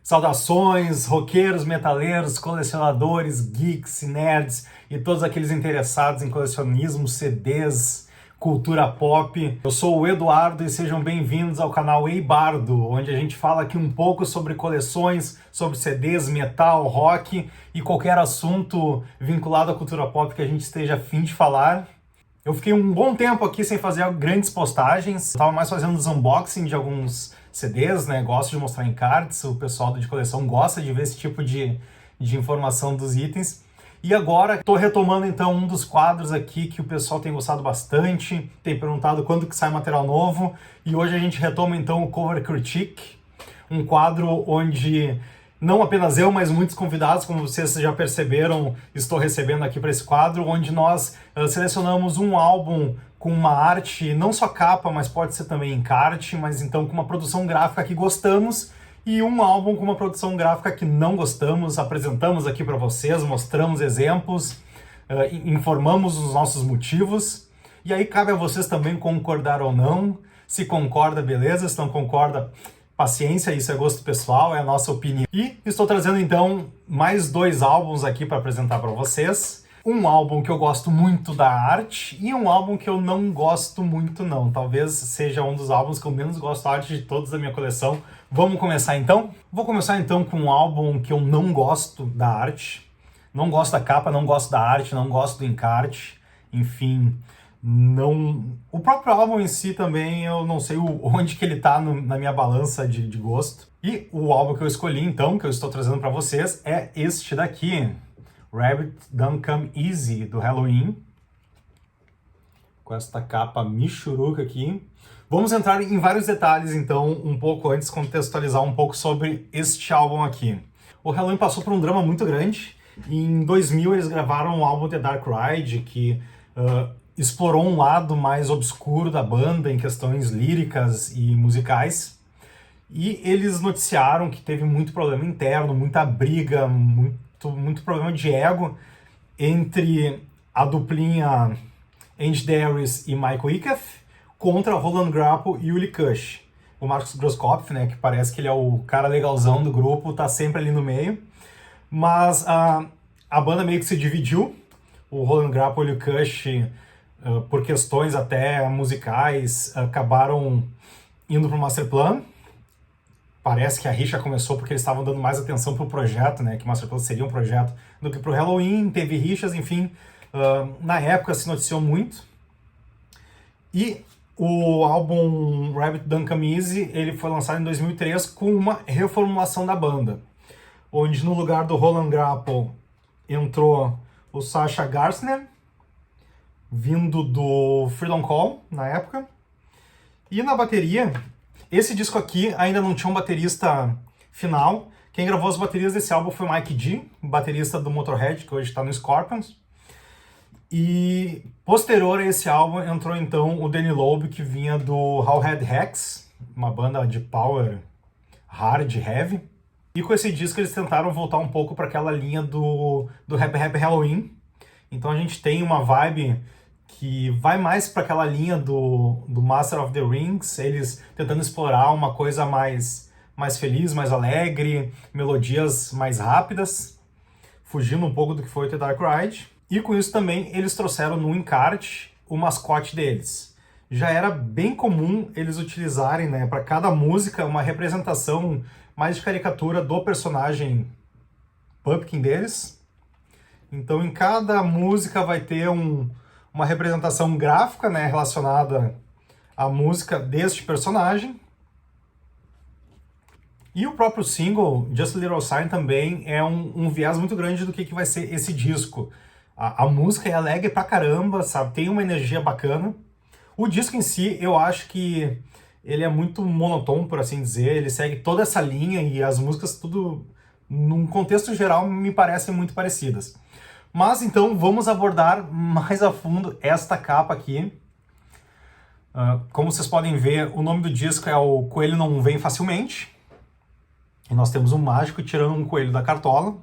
Saudações, roqueiros, metaleiros, colecionadores, geeks, nerds e todos aqueles interessados em colecionismo, CDs, cultura pop. Eu sou o Eduardo e sejam bem-vindos ao canal Ei Bardo, onde a gente fala aqui um pouco sobre coleções, sobre CDs, metal, rock e qualquer assunto vinculado à cultura pop que a gente esteja a fim de falar. Eu fiquei um bom tempo aqui sem fazer grandes postagens, estava mais fazendo os unboxing de alguns CDs, né? Gosto de mostrar encartes, o pessoal de coleção gosta de ver esse tipo de informação dos itens. E agora estou retomando então um dos quadros aqui que o pessoal tem gostado bastante, tem perguntado quando que sai material novo, e hoje a gente retoma então o Cover Critique, um quadro onde não apenas eu, mas muitos convidados, como vocês já perceberam, estou recebendo aqui para esse quadro, onde nós selecionamos um álbum com uma arte, não só capa, mas pode ser também encarte, mas então com uma produção gráfica que gostamos, e um álbum com uma produção gráfica que não gostamos, apresentamos aqui para vocês, mostramos exemplos, informamos os nossos motivos, e aí cabe a vocês também concordar ou não. Se concorda, beleza, se não concorda, paciência, isso é gosto pessoal, é a nossa opinião. E estou trazendo então mais dois álbuns aqui para apresentar para vocês. Um álbum que eu gosto muito da arte e um álbum que eu não gosto muito não. Talvez seja um dos álbuns que eu menos gosto da arte de todos da minha coleção. Vamos começar então? Vou começar então com um álbum que eu não gosto da arte. Não gosto da capa, não gosto da arte, não gosto do encarte. Enfim, não... O próprio álbum em si também, eu não sei onde que ele tá na minha balança de gosto. E o álbum que eu escolhi então, que eu estou trazendo para vocês, é este daqui. Rabbit Don't Come Easy, do Halloween. Com esta capa michuruca aqui. Vamos entrar em vários detalhes então, um pouco antes, contextualizar um pouco sobre este álbum aqui. O Halloween passou por um drama muito grande. Em 2000 eles gravaram o álbum The Dark Ride, que explorou um lado mais obscuro da banda em questões líricas e musicais. E eles noticiaram que teve muito problema interno, muita briga, muito problema de ego entre a duplinha Andy Darius e Michael Icketh contra Roland Grapple e Uli Kush. O Marcus Grosskopf, né, que parece que ele é o cara legalzão do grupo, tá sempre ali no meio. Mas a banda meio que se dividiu. O Roland Grapple e o Uli Kush, por questões até musicais, acabaram indo pro Masterplan. Parece que a rixa começou porque eles estavam dando mais atenção pro projeto, né, que o Masterplan seria um projeto, do que pro Halloween. Teve rixas, enfim. Na época se noticiou muito. E o álbum Rabbit Don't Come Easy, ele foi lançado em 2003 com uma reformulação da banda, onde no lugar do Roland Grapple entrou o Sasha Garsner, vindo do Freedom Call na época. E na bateria, esse disco aqui ainda não tinha um baterista final. Quem gravou as baterias desse álbum foi o Mike G, baterista do Motorhead, que hoje está no Scorpions. E posterior a esse álbum entrou então o Danny Loeb, que vinha do Howhead Hex, uma banda de power hard, heavy. E com esse disco eles tentaram voltar um pouco para aquela linha do Happy Happy Halloween. Então a gente tem uma vibe que vai mais para aquela linha do Master of the Rings, eles tentando explorar uma coisa mais feliz, mais alegre, melodias mais rápidas, fugindo um pouco do que foi o The Dark Ride. E com isso também eles trouxeram no encarte o mascote deles. Já era bem comum eles utilizarem, né, para cada música uma representação mais de caricatura do personagem Pumpkin deles. Então em cada música vai ter uma representação gráfica, né, relacionada à música deste personagem. E o próprio single, Just a Little Sign, também é um viés muito grande do que vai ser esse disco. A música é alegre pra caramba, sabe? Tem uma energia bacana. O disco em si, eu acho que ele é muito monotônico, por assim dizer. Ele segue toda essa linha e as músicas, tudo, num contexto geral, me parecem muito parecidas. Mas então vamos abordar mais a fundo esta capa aqui. Como vocês podem ver, o nome do disco é O Coelho Não Vem Facilmente. E nós temos um mágico tirando um coelho da cartola.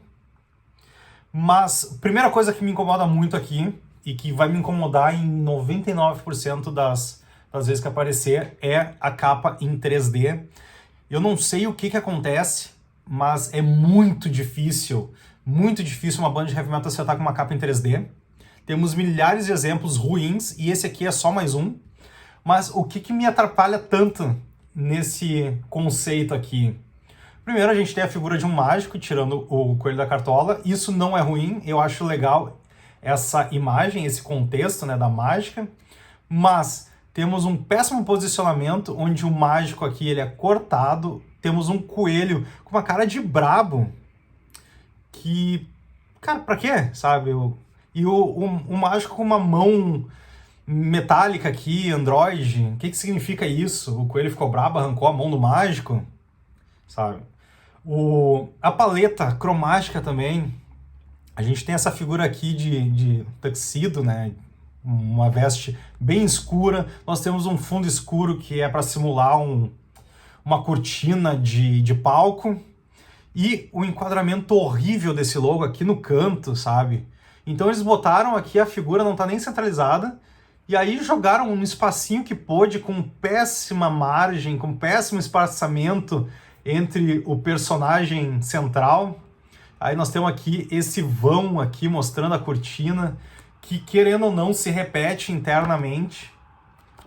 Mas a primeira coisa que me incomoda muito aqui, e que vai me incomodar em 99% das vezes que aparecer, é a capa em 3D. Eu não sei o que acontece mas é muito difícil uma banda de heavy metal acertar com uma capa em 3D. Temos milhares de exemplos ruins, e esse aqui é só mais um. Mas o que me atrapalha tanto nesse conceito aqui? Primeiro, a gente tem a figura de um mágico tirando o coelho da cartola. Isso não é ruim, eu acho legal essa imagem, esse contexto, né, da mágica. Mas temos um péssimo posicionamento, onde o mágico aqui ele é cortado. Temos um coelho com uma cara de brabo, que... Cara, pra quê, sabe? E o mágico com uma mão metálica aqui, Android. O que significa isso? O coelho ficou brabo, arrancou a mão do mágico, sabe? A paleta cromática também. A gente tem essa figura aqui de tuxedo, né? Uma veste bem escura. Nós temos um fundo escuro que é para simular uma cortina de palco. E o enquadramento horrível desse logo aqui no canto, sabe? Então eles botaram aqui, a figura não tá nem centralizada, e aí jogaram um espacinho que pôde, com péssima margem, com péssimo espaçamento entre o personagem central. Aí nós temos aqui esse vão aqui mostrando a cortina, que querendo ou não se repete internamente.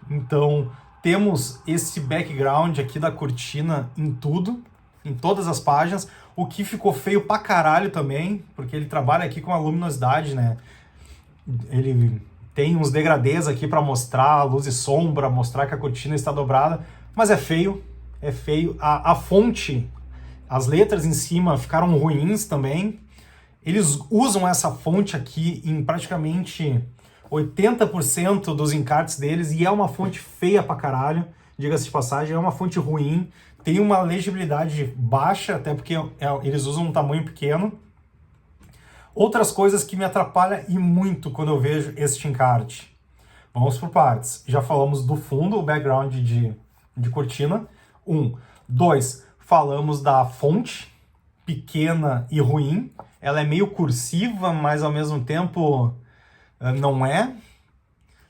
Então temos esse background aqui da cortina em tudo, em todas as páginas, o que ficou feio pra caralho também, porque ele trabalha aqui com a luminosidade, né? Ele tem uns degradês aqui para mostrar luz e sombra, mostrar que a cortina está dobrada, mas é feio, é feio. A fonte, as letras em cima ficaram ruins também. Eles usam essa fonte aqui em praticamente 80% dos encartes deles, e é uma fonte feia pra caralho, diga-se de passagem, é uma fonte ruim, tem uma legibilidade baixa, até porque eles usam um tamanho pequeno. Outras coisas que me atrapalham e muito quando eu vejo este encarte. Vamos por partes. Já falamos do fundo, o background de cortina. 2, falamos da fonte, pequena e ruim. Ela é meio cursiva, mas ao mesmo tempo não é.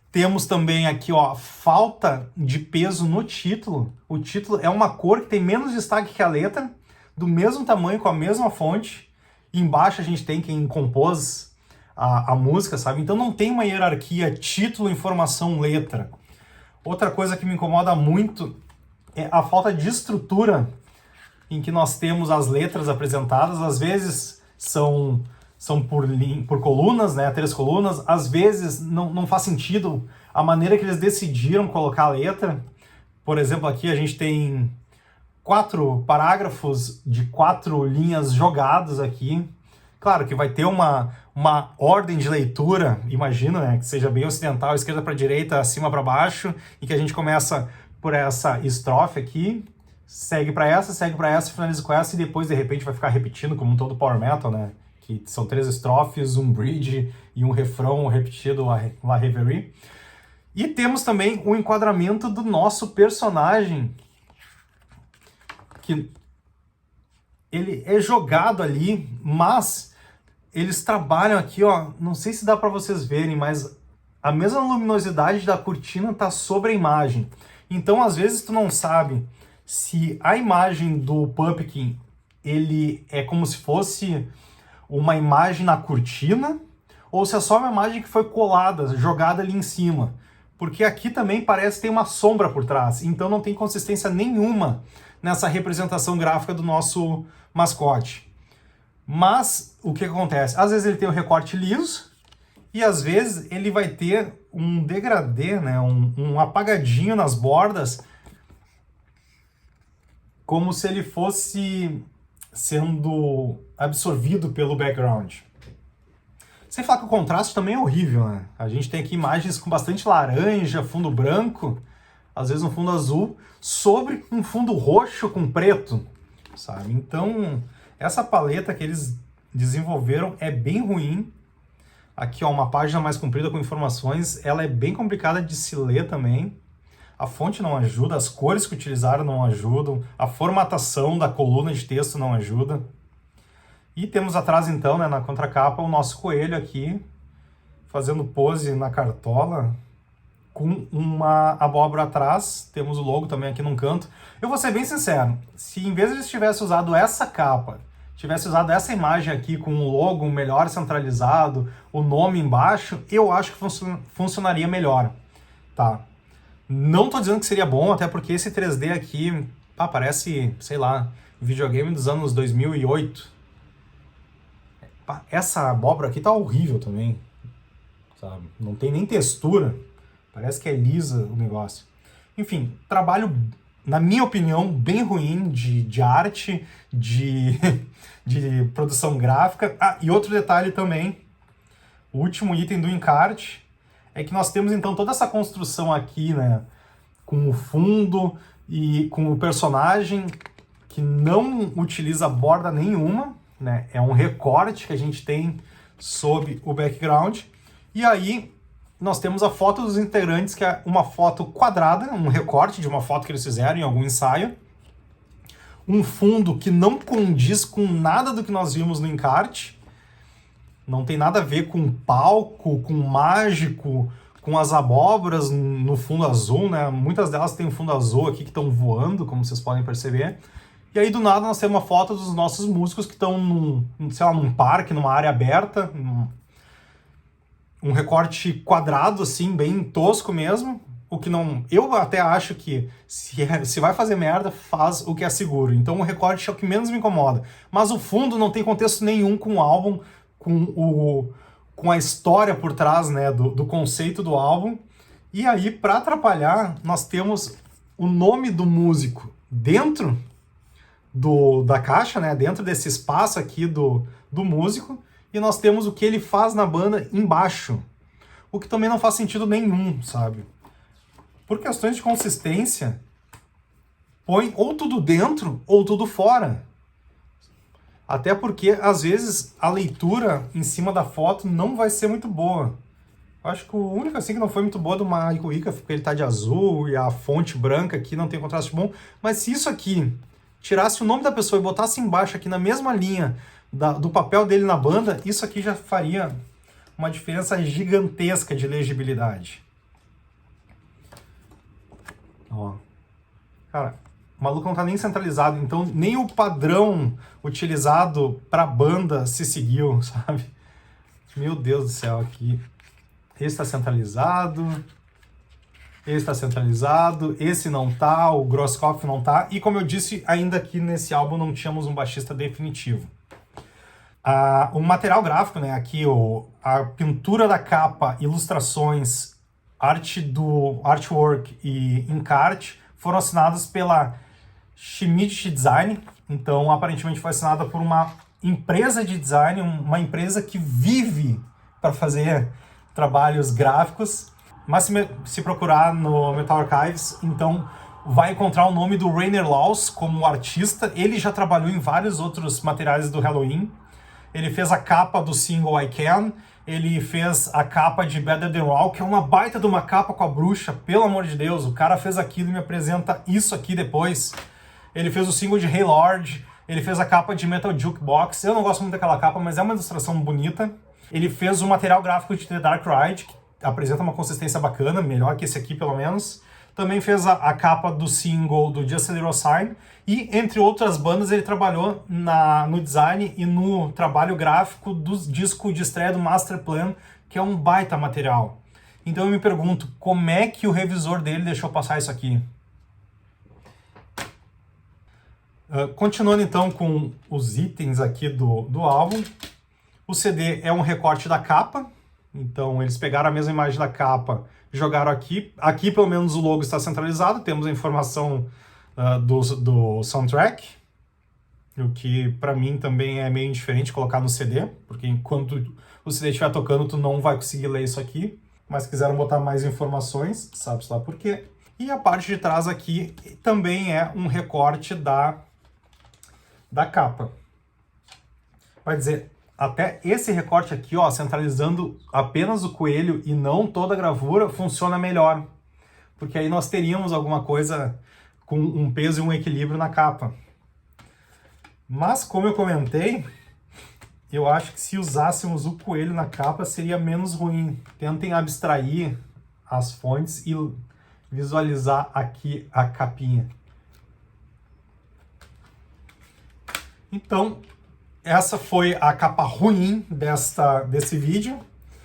Temos também aqui, ó, falta de peso no título. O título é uma cor que tem menos destaque que a letra, do mesmo tamanho, com a mesma fonte. E embaixo a gente tem quem compôs a música, sabe? Então não tem uma hierarquia título, informação, letra. Outra coisa que me incomoda muito é a falta de estrutura em que nós temos as letras apresentadas. Às vezes são por colunas, né? 3 colunas. Às vezes não faz sentido a maneira que eles decidiram colocar a letra. Por exemplo, aqui a gente tem 4 parágrafos de 4 linhas jogados aqui. Claro que vai ter uma ordem de leitura, imagino, né? Que seja bem ocidental, esquerda para direita, acima para baixo, e que a gente começa por essa estrofe aqui, segue para essa, finaliza com essa, e depois de repente vai ficar repetindo, como todo power metal, né? Que são 3 estrofes, um bridge e um refrão repetido, La Reverie. E temos também o enquadramento do nosso personagem, que ele é jogado ali, mas eles trabalham aqui, ó, não sei se dá para vocês verem, mas a mesma luminosidade da cortina tá sobre a imagem. Então, às vezes, tu não sabe se a imagem do Pumpkin, ele é como se fosse uma imagem na cortina, ou se é só uma imagem que foi colada, jogada ali em cima. Porque aqui também parece que tem uma sombra por trás, então não tem consistência nenhuma nessa representação gráfica do nosso mascote. Mas o que acontece? Às vezes ele tem um recorte liso, e às vezes ele vai ter um degradê, né? um apagadinho nas bordas, como se ele fosse sendo absorvido pelo background. Sem falar que o contraste também é horrível, né? A gente tem aqui imagens com bastante laranja, fundo branco, às vezes um fundo azul, sobre um fundo roxo com preto, sabe? Então, essa paleta que eles desenvolveram é bem ruim. Aqui, ó, uma página mais comprida com informações, ela é bem complicada de se ler também. A fonte não ajuda, as cores que utilizaram não ajudam, a formatação da coluna de texto não ajuda. E temos atrás, então, né, na contracapa, o nosso coelho aqui, fazendo pose na cartola, com uma abóbora atrás, temos o logo também aqui num canto. Eu vou ser bem sincero, se em vez de eles tivessem usado essa capa, tivesse usado essa imagem aqui com o logo melhor centralizado, o nome embaixo, eu acho que funcionaria melhor, tá? Não tô dizendo que seria bom, até porque esse 3D aqui, parece, sei lá, videogame dos anos 2008. Essa abóbora aqui tá horrível também, sabe? Não tem nem textura, parece que é lisa o negócio. Enfim, trabalho, na minha opinião, bem ruim de arte, de produção gráfica. E outro detalhe também, o último item do encarte, é que nós temos então toda essa construção aqui, né, com o fundo e com o personagem que não utiliza borda nenhuma, né, é um recorte que a gente tem sob o background. E aí nós temos a foto dos integrantes, que é uma foto quadrada, um recorte de uma foto que eles fizeram em algum ensaio. Um fundo que não condiz com nada do que nós vimos no encarte. Não tem nada a ver com palco, com mágico, com as abóboras no fundo azul, né? Muitas delas têm um fundo azul aqui que estão voando, como vocês podem perceber. E aí do nada nós temos uma foto dos nossos músicos que estão num parque, numa área aberta, um recorte quadrado, assim, bem tosco mesmo, o que não... Eu até acho que se vai fazer merda, faz o que é seguro. Então o recorte é o que menos me incomoda. Mas o fundo não tem contexto nenhum com o álbum, com a história por trás, né, do conceito do álbum. E aí, para atrapalhar, nós temos o nome do músico dentro da caixa, né, dentro desse espaço aqui do músico, e nós temos o que ele faz na banda embaixo, o que também não faz sentido nenhum, sabe? Por questões de consistência, põe ou tudo dentro ou tudo fora. Até porque, às vezes, a leitura em cima da foto não vai ser muito boa. Acho que o único assim que não foi muito boa do Michael Ika, porque ele tá de azul e a fonte branca aqui não tem contraste bom. Mas se isso aqui tirasse o nome da pessoa e botasse embaixo aqui na mesma linha do papel dele na banda, isso aqui já faria uma diferença gigantesca de legibilidade. Ó. Cara, o maluco não tá nem centralizado, então nem o padrão utilizado pra banda se seguiu, sabe? Meu Deus do céu, aqui. Esse tá centralizado, esse tá centralizado, esse não tá, o Grosskopf não tá, e como eu disse, ainda aqui nesse álbum não tínhamos um baixista definitivo. O material gráfico, né, aqui a pintura da capa, ilustrações, artwork e encarte foram assinados pela Schmidt Design. Então, aparentemente foi assinada por uma empresa de design, uma empresa que vive para fazer trabalhos gráficos. Mas se procurar no Metal Archives, então vai encontrar o nome do Rainer Laus como artista. Ele já trabalhou em vários outros materiais do Halloween. Ele fez a capa do single I Can, ele fez a capa de Better Than Raw, que é uma baita de uma capa com a bruxa, pelo amor de Deus, o cara fez aquilo e me apresenta isso aqui depois. Ele fez o single de Hey Lord, ele fez a capa de Metal Jukebox, eu não gosto muito daquela capa, mas é uma ilustração bonita. Ele fez o material gráfico de The Dark Ride, que apresenta uma consistência bacana, melhor que esse aqui pelo menos. Também fez a capa do single do Just a Little Sign. E, entre outras bandas, ele trabalhou no design e no trabalho gráfico do disco de estreia do Master Plan, que é um baita material. Então eu me pergunto, como é que o revisor dele deixou passar isso aqui? Continuando então com os itens aqui do álbum. O CD é um recorte da capa. Então eles pegaram a mesma imagem da capa, jogaram aqui. Aqui pelo menos o logo está centralizado, temos a informação do soundtrack, o que para mim também é meio indiferente colocar no CD, porque enquanto o CD estiver tocando tu não vai conseguir ler isso aqui, mas quiseram botar mais informações, sabe-se lá por quê. E a parte de trás aqui também é um recorte da capa. Vai dizer, até esse recorte aqui, ó, centralizando apenas o coelho e não toda a gravura, funciona melhor. Porque aí nós teríamos alguma coisa com um peso e um equilíbrio na capa. Mas, como eu comentei, eu acho que se usássemos o coelho na capa seria menos ruim. Tentem abstrair as fontes e visualizar aqui a capinha. Então, essa foi a capa ruim desse vídeo.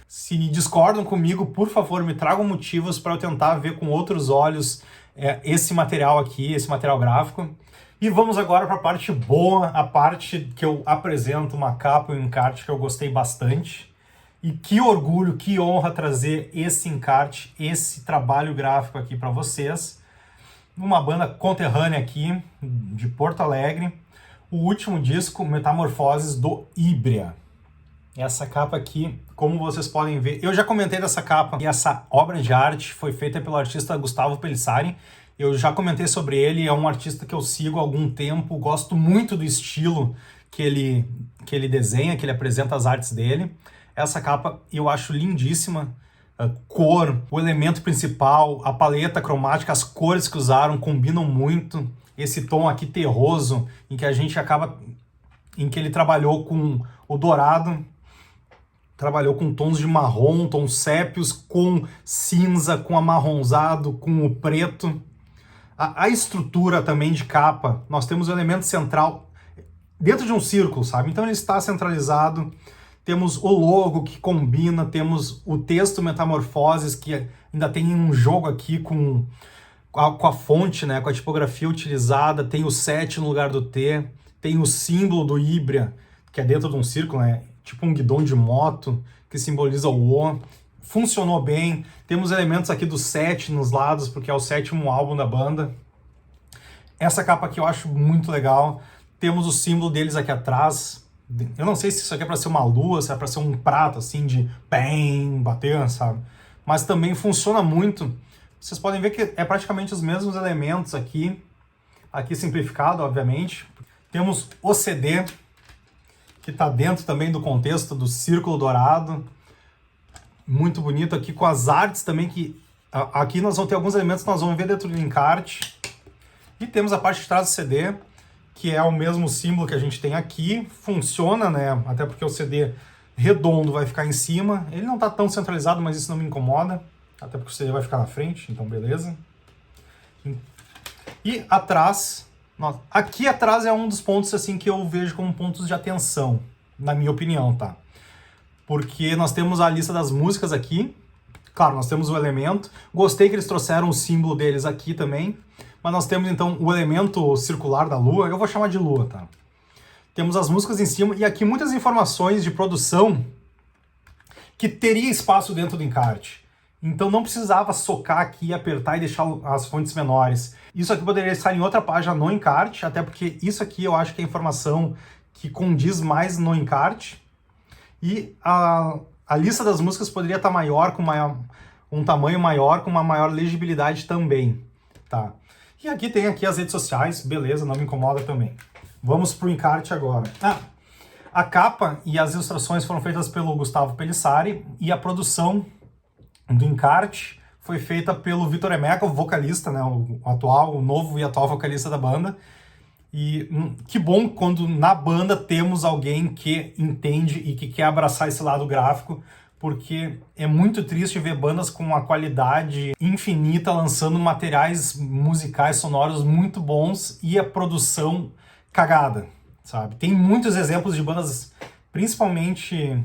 Se discordam comigo, por favor, me tragam motivos para eu tentar ver com outros olhos esse material aqui, esse material gráfico. E vamos agora para a parte boa, a parte que eu apresento uma capa e um encarte que eu gostei bastante. E que orgulho, que honra trazer esse encarte, esse trabalho gráfico aqui para vocês. Uma banda conterrânea aqui, de Porto Alegre. O último disco, Metamorfoses, do Híbria. Essa capa aqui, como vocês podem ver, eu já comentei dessa capa, e essa obra de arte foi feita pelo artista Gustavo Pellissari. Eu já comentei sobre ele, é um artista que eu sigo há algum tempo, gosto muito do estilo que ele desenha, que ele apresenta as artes dele. Essa capa eu acho lindíssima, a cor, o elemento principal, a paleta cromática, as cores que usaram combinam muito. Esse tom aqui terroso, em que ele trabalhou com o dourado, trabalhou com tons de marrom, tons sépios, com cinza, com amarronzado, com o preto. A estrutura também de capa, nós temos o elemento central dentro de um círculo, sabe? Então ele está centralizado, temos o logo que combina, temos o texto Metamorfoses, que ainda tem um jogo aqui com a fonte, né, com a tipografia utilizada, tem o 7 no lugar do T, tem o símbolo do Híbria, que é dentro de um círculo, né, tipo um guidão de moto, que simboliza o O. Funcionou bem. Temos elementos aqui do 7 nos lados, porque é o 7º álbum da banda. Essa capa aqui eu acho muito legal. Temos o símbolo deles aqui atrás. Eu não sei se isso aqui é para ser uma lua, se é para ser um prato, assim, de bem, bater, sabe? Mas também funciona muito. Vocês podem ver que é praticamente os mesmos elementos aqui simplificado, obviamente. Temos o CD, que está dentro também do contexto do Círculo Dourado. Muito bonito aqui, com as artes também, que aqui nós vamos ter alguns elementos que nós vamos ver dentro do encarte. E temos a parte de trás do CD, que é o mesmo símbolo que a gente tem aqui. Funciona, né? Até porque o CD redondo vai ficar em cima. Ele não está tão centralizado, mas isso não me incomoda. Até porque o CD vai ficar na frente, então beleza. E atrás, aqui atrás é um dos pontos assim que eu vejo como pontos de atenção, na minha opinião, tá? Porque nós temos a lista das músicas aqui, claro, nós temos o elemento, gostei que eles trouxeram o símbolo deles aqui também, mas nós temos então o elemento circular da lua, eu vou chamar de lua, tá? Temos as músicas em cima e aqui muitas informações de produção que teria espaço dentro do encarte. Então não precisava socar aqui, apertar e deixar as fontes menores. Isso aqui poderia estar em outra página no encarte, até porque isso aqui eu acho que é a informação que condiz mais no encarte. E a lista das músicas poderia estar maior, com um tamanho maior, com uma maior legibilidade também. Tá? E aqui tem as redes sociais, beleza, não me incomoda também. Vamos para o encarte agora. A capa e as ilustrações foram feitas pelo Gustavo Pellissari e a produção do encarte foi feita pelo Vitor Emeca, o vocalista, né, o novo e atual vocalista da banda. E que bom quando na banda temos alguém que entende e que quer abraçar esse lado gráfico, porque é muito triste ver bandas com uma qualidade infinita lançando materiais musicais sonoros muito bons e a produção cagada, sabe? Tem muitos exemplos de bandas, principalmente,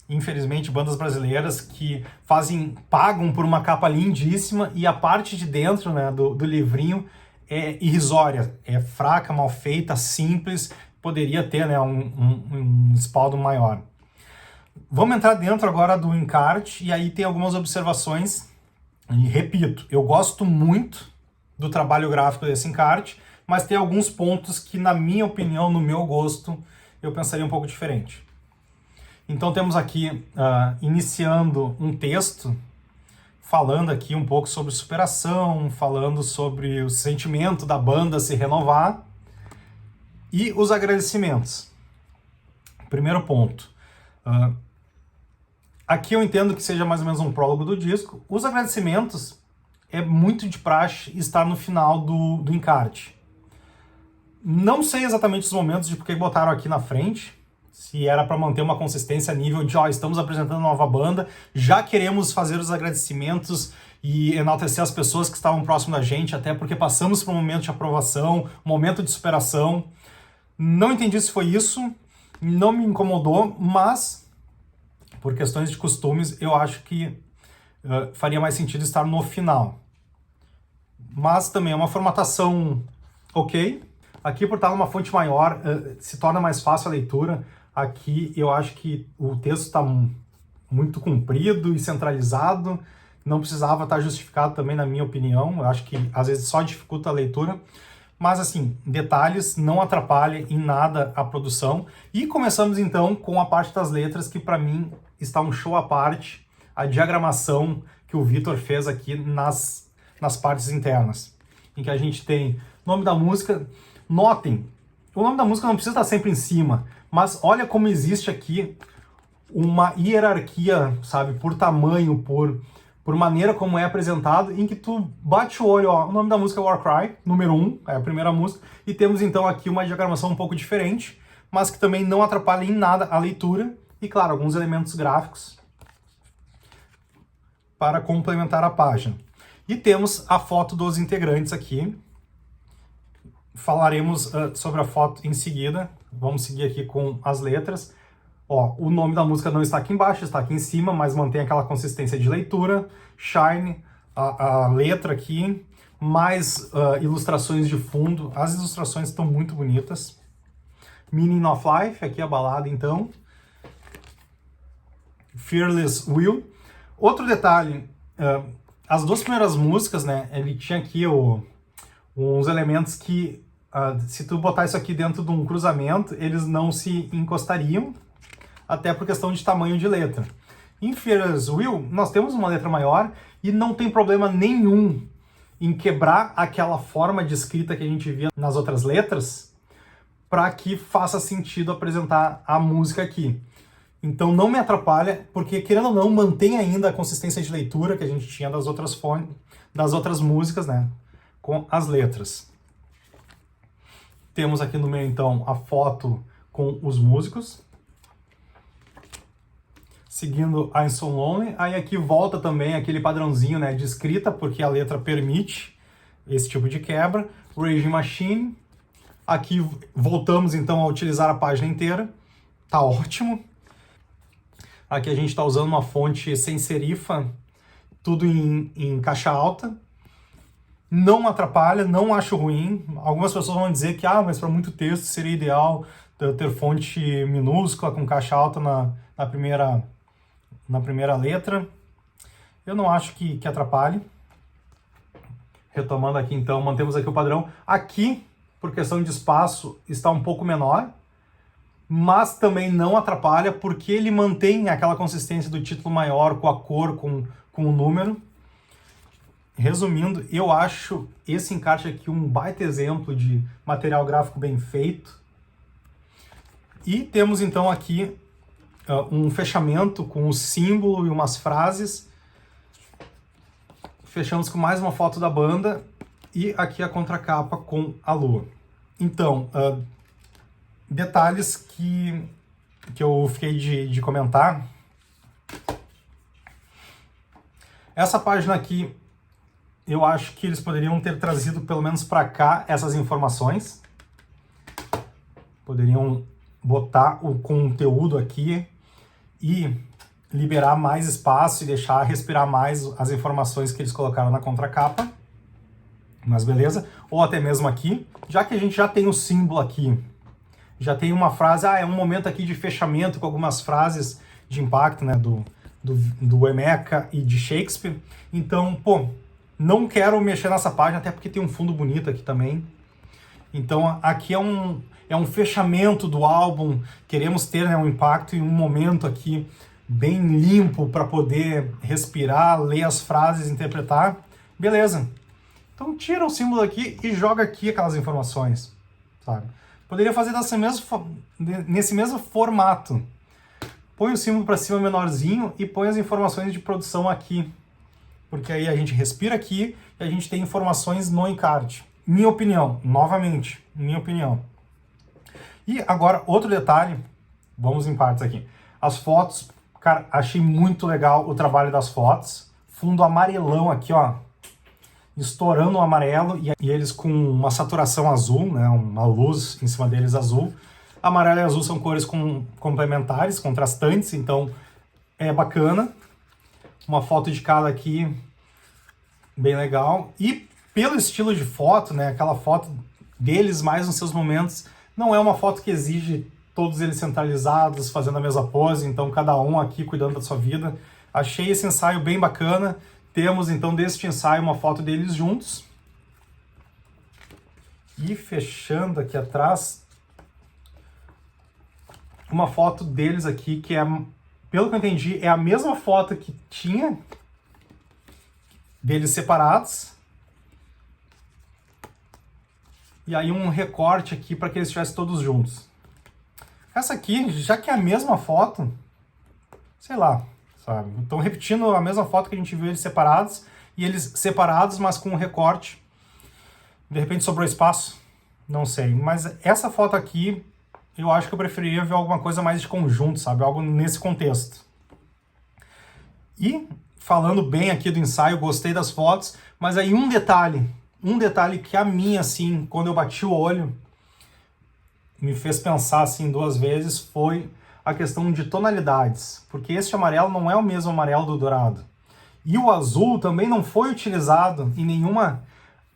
infelizmente, bandas brasileiras que pagam por uma capa lindíssima e a parte de dentro, né, do livrinho é irrisória, é fraca, mal feita, simples, poderia ter, né, um respaldo maior. Vamos entrar dentro agora do encarte e aí tem algumas observações. E repito, eu gosto muito do trabalho gráfico desse encarte, mas tem alguns pontos que, na minha opinião, no meu gosto, eu pensaria um pouco diferente. Então temos aqui, iniciando um texto, falando aqui um pouco sobre superação, falando sobre o sentimento da banda se renovar e os agradecimentos. Primeiro ponto. Aqui eu entendo que seja mais ou menos um prólogo do disco. Os agradecimentos é muito de praxe estar no final do encarte. Não sei exatamente os momentos de porque botaram aqui na frente, se era para manter uma consistência a nível de, estamos apresentando uma nova banda, já queremos fazer os agradecimentos e enaltecer as pessoas que estavam próximo da gente, até porque passamos por um momento de aprovação, um momento de superação. Não entendi se foi isso, não me incomodou, mas por questões de costumes eu acho que faria mais sentido estar no final. Mas também é uma formatação ok. Aqui, por estar numa fonte maior, se torna mais fácil a leitura. Aqui eu acho que o texto está muito comprido e centralizado. Não precisava estar justificado também, na minha opinião. Eu acho que às vezes só dificulta a leitura. Mas assim, detalhes, não atrapalha em nada a produção. E começamos então com a parte das letras, que para mim está um show à parte. A diagramação que o Vitor fez aqui nas partes internas. Em que a gente tem nome da música. Notem, o nome da música não precisa estar sempre em cima, mas olha como existe aqui uma hierarquia, sabe, por tamanho, por maneira como é apresentado, em que tu bate o olho, ó, o nome da música é Warcry, número 1, é a primeira música, e temos então aqui uma diagramação um pouco diferente, mas que também não atrapalha em nada a leitura, e claro, alguns elementos gráficos para complementar a página. E temos a foto dos integrantes aqui. Falaremos sobre a foto em seguida. Vamos seguir aqui com as letras. Ó, o nome da música não está aqui embaixo, está aqui em cima, mas mantém aquela consistência de leitura. Shine, a letra aqui, mais ilustrações de fundo. As ilustrações estão muito bonitas. Meaning of Life, aqui a balada então. Fearless Will. Outro detalhe, as duas primeiras músicas, né, ele tinha aqui uns elementos que, se tu botar isso aqui dentro de um cruzamento, eles não se encostariam, até por questão de tamanho de letra. Em Fearless Will, nós temos uma letra maior e não tem problema nenhum em quebrar aquela forma de escrita que a gente via nas outras letras, para que faça sentido apresentar a música aqui. Então não me atrapalha, porque querendo ou não, mantém ainda a consistência de leitura que a gente tinha das outras fontes, das outras músicas, né, com as letras. Temos aqui no meio, então, a foto com os músicos. Seguindo I'm So Lonely. Aí aqui volta também aquele padrãozinho, né, de escrita, porque a letra permite esse tipo de quebra. Raging Machine. Aqui voltamos, então, a utilizar a página inteira. Tá ótimo. Aqui a gente está usando uma fonte sem serifa, tudo em caixa alta. Não atrapalha, não acho ruim. Algumas pessoas vão dizer que, mas para muito texto seria ideal ter fonte minúscula com caixa alta na primeira letra. Eu não acho que atrapalhe. Retomando aqui então, mantemos aqui o padrão. Aqui, por questão de espaço, está um pouco menor, mas também não atrapalha porque ele mantém aquela consistência do título maior com a cor, com o número. Resumindo, eu acho esse encarte aqui um baita exemplo de material gráfico bem feito. E temos então aqui um fechamento com o símbolo e umas frases. Fechamos com mais uma foto da banda e aqui a contracapa com a lua. Então, detalhes que eu fiquei de comentar. Essa página aqui, eu acho que eles poderiam ter trazido pelo menos para cá essas informações. Poderiam botar o conteúdo aqui e liberar mais espaço e deixar respirar mais as informações que eles colocaram na contracapa. Mas beleza. Ou até mesmo aqui, já que a gente já tem o símbolo aqui, já tem uma frase, é um momento aqui de fechamento com algumas frases de impacto, né, do Emeka e de Shakespeare. Então, não quero mexer nessa página, até porque tem um fundo bonito aqui também. Então, aqui é um fechamento do álbum. Queremos ter, né, um impacto e um momento aqui bem limpo para poder respirar, ler as frases, interpretar. Beleza. Então, tira o símbolo aqui e joga aqui aquelas informações, sabe? Poderia fazer nesse mesmo formato. Põe o símbolo para cima menorzinho e põe as informações de produção aqui. Porque aí a gente respira aqui e a gente tem informações no encarte. Minha opinião, novamente, minha opinião. E agora, outro detalhe, vamos em partes aqui. As fotos, cara, achei muito legal o trabalho das fotos. fundo amarelão aqui, ó, estourando o amarelo, e eles com uma saturação azul, né, uma luz em cima deles azul. Amarelo e azul são cores complementares, contrastantes, então é bacana. Uma foto de cada aqui, bem legal. E pelo estilo de foto, né, aquela foto deles mais nos seus momentos, não é uma foto que exige todos eles centralizados, fazendo a mesma pose, então cada um aqui cuidando da sua vida. Achei esse ensaio bem bacana. Temos então deste ensaio uma foto deles juntos. E fechando aqui atrás, uma foto deles aqui que é, pelo que eu entendi, é a mesma foto que tinha deles separados. E aí um recorte aqui para que eles estivessem todos juntos. Essa aqui, já que é a mesma foto, sei lá, sabe? Então repetindo a mesma foto que a gente viu eles separados, e eles separados, mas com um recorte. De repente sobrou espaço, não sei. Mas essa foto aqui, eu acho que eu preferiria ver alguma coisa mais de conjunto, sabe? Algo nesse contexto. E falando bem aqui do ensaio, gostei das fotos, mas aí um detalhe que a mim, assim, quando eu bati o olho, me fez pensar, assim, duas vezes, foi a questão de tonalidades, porque este amarelo não é o mesmo amarelo do dourado. E o azul também não foi utilizado em nenhuma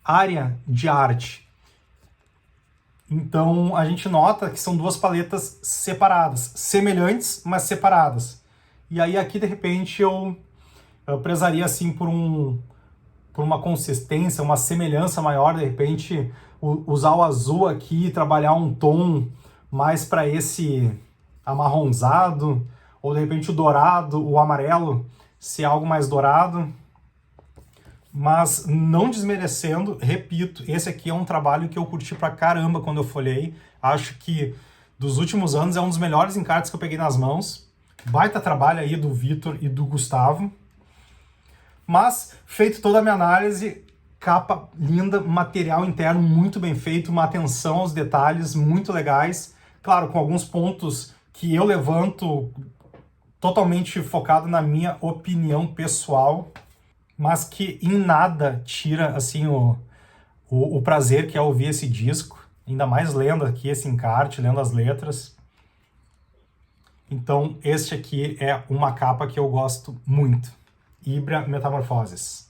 área de arte. Então a gente nota que são duas paletas separadas, semelhantes, mas separadas. E aí aqui, de repente, eu prezaria, assim, por uma consistência, uma semelhança maior, de repente, usar o azul aqui e trabalhar um tom mais para esse amarronzado, ou de repente o dourado, o amarelo, ser algo mais dourado. Mas não desmerecendo, repito, esse aqui é um trabalho que eu curti pra caramba quando eu folhei. Acho que dos últimos anos é um dos melhores encartes que eu peguei nas mãos. Baita trabalho aí do Vitor e do Gustavo. Mas, feito toda a minha análise, capa linda, material interno muito bem feito, uma atenção aos detalhes muito legais. Claro, com alguns pontos que eu levanto totalmente focado na minha opinião pessoal, mas que em nada tira, assim, o prazer que é ouvir esse disco, ainda mais lendo aqui esse encarte, lendo as letras. Então, este aqui é uma capa que eu gosto muito. Ibra Metamorfoses.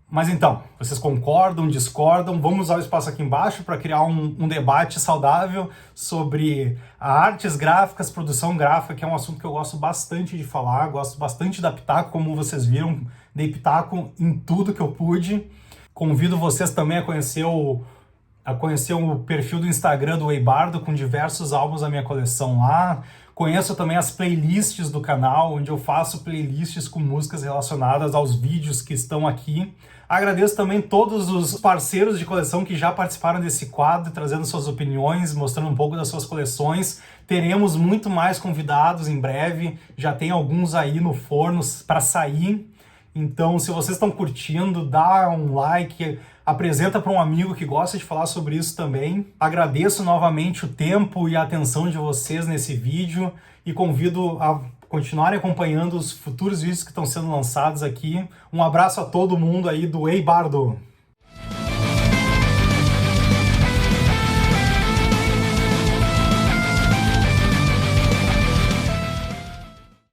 Mas então, vocês concordam, discordam? Vamos usar o espaço aqui embaixo para criar um debate saudável sobre artes gráficas, produção gráfica, que é um assunto que eu gosto bastante de falar, gosto bastante da pitaco, como vocês viram, dei pitaco em tudo que eu pude. Convido vocês também a conhecer o perfil do Instagram do Eibardo, com diversos álbuns da minha coleção lá. Conheço também as playlists do canal, onde eu faço playlists com músicas relacionadas aos vídeos que estão aqui. Agradeço também todos os parceiros de coleção que já participaram desse quadro, trazendo suas opiniões, mostrando um pouco das suas coleções. Teremos muito mais convidados em breve, já tem alguns aí no forno para sair. Então, se vocês estão curtindo, dá um like, apresenta para um amigo que gosta de falar sobre isso também. Agradeço novamente o tempo e a atenção de vocês nesse vídeo e convido a continuarem acompanhando os futuros vídeos que estão sendo lançados aqui. Um abraço a todo mundo aí do Eibardo!